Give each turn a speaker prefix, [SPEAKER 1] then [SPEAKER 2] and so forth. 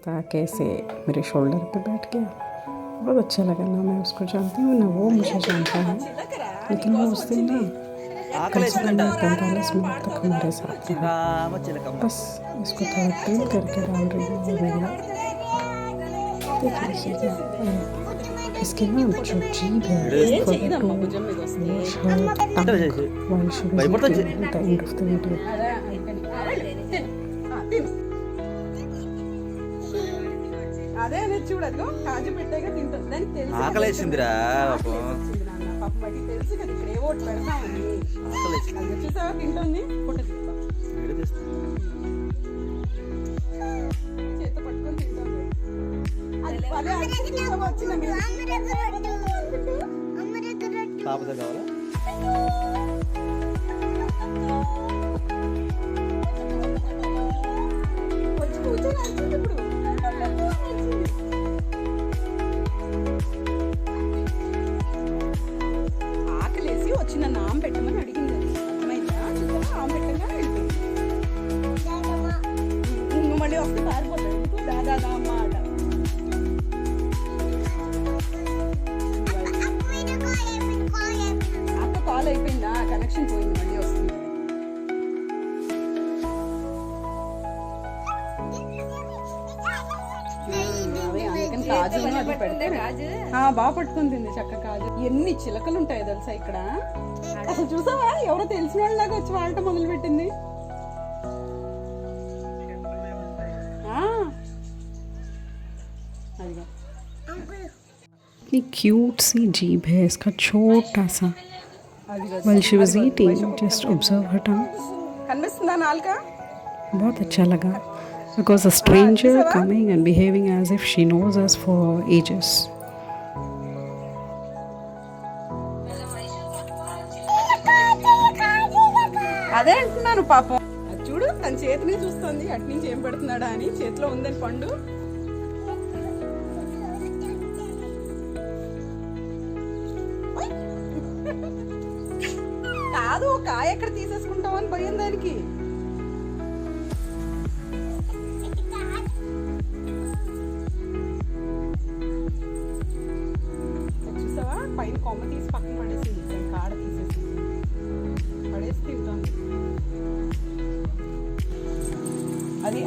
[SPEAKER 1] कैसे मेरे शोल्डर पे बैठ गया, बहुत अच्छा लगा ना। मैं उसको जानती हूँ ना वो मुझे जानता है, लेकिन वो उस दिन ना कम से कम 45 मिनट तक हमारे साथ रहा। बस इसको थोड़ा टिल करके डाल रही हूँ वो वीडियो देख लीजिएगा। इसके ना जो जीभ है forget to wash her tongue while she was eating at the end of the video.
[SPEAKER 2] అదే అనేది చూడదు కాజు పెట్టాక తింటుంది దానికి తెలుసు
[SPEAKER 3] ఆకలేసిందిరా
[SPEAKER 2] పాపం వాటికి తెలుసు కదా ఇక్కడ ఏ ఓటు పెడతామని అది చూసావా తింటుంది చేత పట్టుకొని తింటుంది
[SPEAKER 3] పాపతో కావాలా
[SPEAKER 2] వచ్చి కూర్చొని వచ్చింది ఇప్పుడు ఆకలేసి వచ్చిన నామ పెట్టమని అడిగింది. అర్థమైందా? చూసావా ఆమె పెట్టగా వెళ్ళిపోయింది. నువ్వు మళ్ళీ వస్తే పారిపోతాడు దాదా అమ్మ ఆట. అక్క కాల్ అయిపోయిందా? కనెక్షన్ పోయింది, మళ్ళీ వస్తుంది. అందుకని కాజు అది పెడితే బాగా పట్టుకుంటుంది చక్క కాజు. ఎన్ని చిలకలు ఉంటాయి తెలుసా ఇక్కడ. అసలు చూసావా ఎవరో తెలిసిన వాళ్ళలాగా వచ్చి వాళ్ళ మొదలు పెట్టింది.
[SPEAKER 1] इतनी क्यूट सी जीभ है इसका, छोटा सा. While she was eating, just observe her tongue.
[SPEAKER 2] కనిపిస్తుందా నాలుక?
[SPEAKER 1] बहुत अच्छा लगा because a stranger coming and behaving as if she knows us for ages.
[SPEAKER 2] అదే అంటున్నాను పాపం. అది చూడు తన చేతిని చూస్తుంది అటు నుంచి ఏం పెడుతున్నాడా అని. చేతిలో ఉందని పండు. కాదు కాయ ఎక్కడ తీసేసుకుంటావు అని భయం దానికి. చూసావా పైన కొమ్మ తీసి పక్కన పడేసింది, కాడ తీసేసి పడేసి తింటుంది అది.